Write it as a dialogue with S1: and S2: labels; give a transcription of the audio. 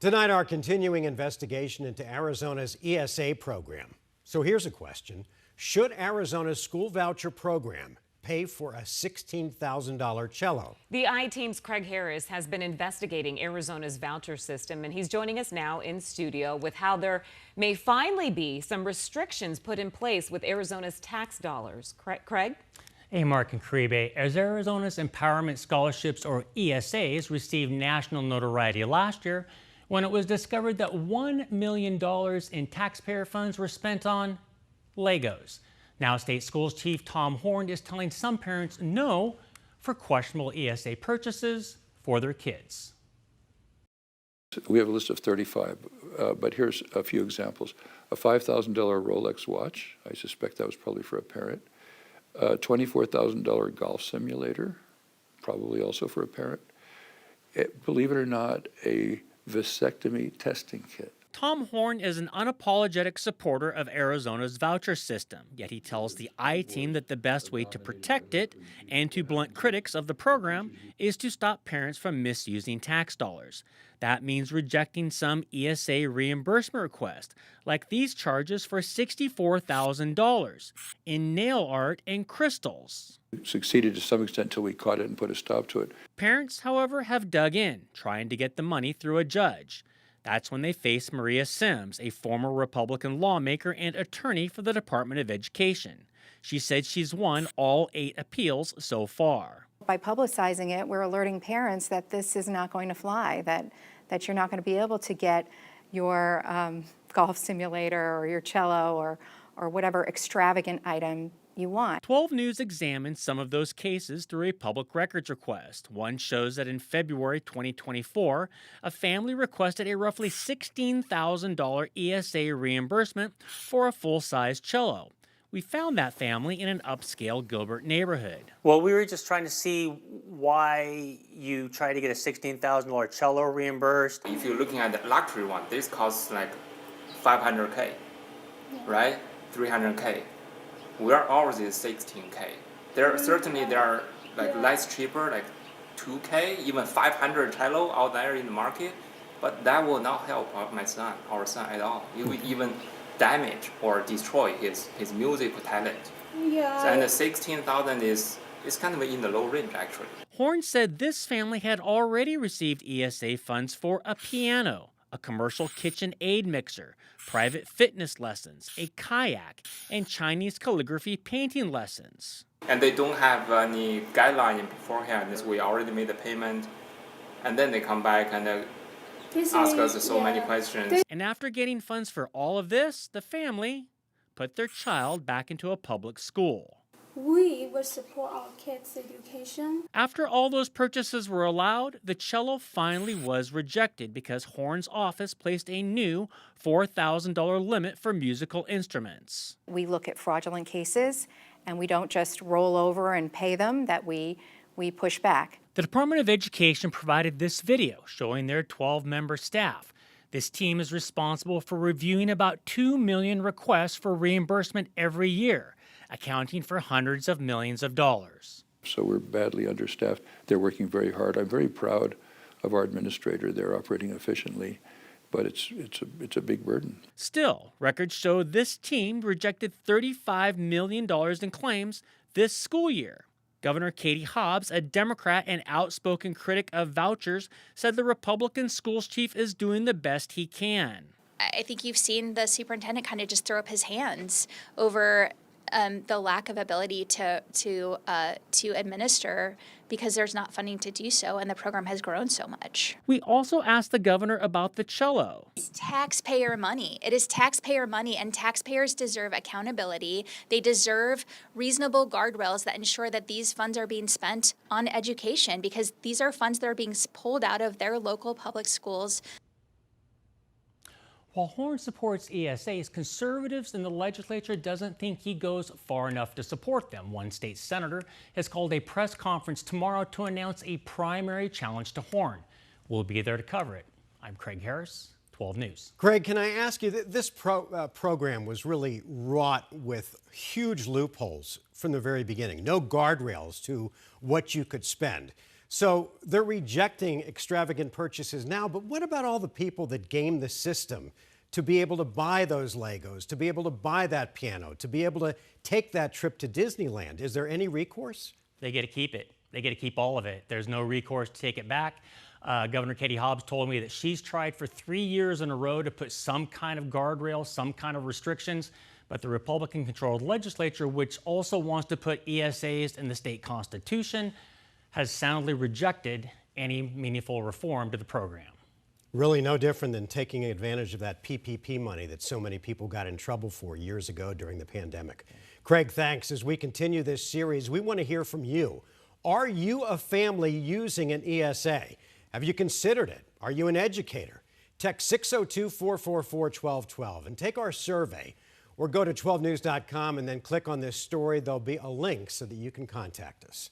S1: Tonight, our continuing investigation into Arizona's ESA program. So here's a question. Should Arizona's school voucher program pay for a $16,000 cello?
S2: The I-Team's Craig Harris has been investigating Arizona's voucher system, and he's joining us now in studio with how there may finally be some restrictions put in place with Arizona's tax dollars. Craig?
S3: Hey, Mark and Caribe. As Arizona's Empowerment Scholarships, or ESAs, received national notoriety last year when it was discovered that $1 million in taxpayer funds were spent on Legos. Now, State Schools Chief Tom Horne is telling some parents no for questionable ESA purchases for their kids.
S4: We have a list of 35, but here's a few examples. A $5,000 Rolex watch, I suspect that was probably for a parent. A $24,000 golf simulator, probably also for a parent. Believe it or not, a vasectomy testing kit.
S3: Tom Horne is an unapologetic supporter of Arizona's voucher system, yet he tells the I-Team that the best way to protect it and to blunt critics of the program is to stop parents from misusing tax dollars. That means rejecting some ESA reimbursement requests, like these charges for $64,000 in nail art and crystals.
S4: Succeeded to some extent until we caught it and put a stop to it.
S3: Parents, however, have dug in, trying to get the money through a judge. That's when they face Maria Sims, a former Republican lawmaker and attorney for the Department of Education. She said she's won all 8 appeals so far.
S5: By publicizing it, we're alerting parents that this is not going to fly, that you're not going to be able to get your golf simulator or your cello or whatever extravagant item you want.
S3: 12 News examined some of those cases through a public records request. One shows that in February 2024, a family requested a roughly $16,000 ESA reimbursement for a full-size cello. We found that family in an upscale Gilbert neighborhood.
S6: Well, we were just trying to see why you try to get a $16,000 cello reimbursed.
S7: If you're looking at the luxury one, this costs like $500K, right? $300K. Ours is $16K. There are like less cheaper, like $2K, even $500 cello out there in the market, but that will not help our son at all. It will even damage or destroy his musical talent. Yeah. And the $16,000 is kind of in the low range actually.
S3: Horne said this family had already received ESA funds for a piano, a commercial KitchenAid mixer, private fitness lessons, a kayak, and Chinese calligraphy painting lessons.
S7: And they don't have any guideline beforehand, as we already made the payment, and then they come back and ask us so many questions.
S3: And after getting funds for all of this, the family put their child back into a public school.
S8: We will support our kids' education.
S3: After all those purchases were allowed, the cello finally was rejected because Horne's office placed a new $4,000 limit for musical instruments.
S5: We look at fraudulent cases, and we don't just roll over and pay them, that we push back.
S3: The Department of Education provided this video showing their 12-member staff. This team is responsible for reviewing about 2 million requests for reimbursement every year, accounting for hundreds of millions of dollars.
S4: So we're badly understaffed. They're working very hard. I'm very proud of our administrator. They're operating efficiently, but it's a big burden.
S3: Still, records show this team rejected $35 million in claims this school year. Governor Katie Hobbs, a Democrat and outspoken critic of vouchers, said the Republican schools chief is doing the best he can.
S9: I think you've seen the superintendent kind of just throw up his hands over the lack of ability to administer because there's not funding to do so, and the program has grown so much.
S3: We also asked the governor about the cello.
S9: It's taxpayer money. It is taxpayer money, and taxpayers deserve accountability. They deserve reasonable guardrails that ensure that these funds are being spent on education, because these are funds that are being pulled out of their local public schools.
S3: While Horne supports ESAs, conservatives in the legislature doesn't think he goes far enough to support them. One state senator has called a press conference tomorrow to announce a primary challenge to Horne. We'll be there to cover it. I'm Craig Harris, 12 News.
S1: Craig, can I ask you, this program was really wrought with huge loopholes from the very beginning. No guardrails to what you could spend. So they're rejecting extravagant purchases now, but what about all the people that game the system to be able to buy those Legos, to be able to buy that piano, to be able to take that trip to Disneyland? Is there any recourse?
S3: They get to keep it. They get to keep all of it. There's no recourse to take it back. Governor Katie Hobbs told me that she's tried for 3 years in a row to put some kind of guardrail, some kind of restrictions, but the Republican-controlled legislature, which also wants to put ESAs in the state constitution, has soundly rejected any meaningful reform to the program.
S1: Really no different than taking advantage of that PPP money that so many people got in trouble for years ago during the pandemic. Craig, thanks. As we continue this series, we want to hear from you. Are you a family using an ESA? Have you considered it? Are you an educator? Text 602-444-1212 and take our survey, or go to 12news.com and then click on this story. There'll be a link so that you can contact us.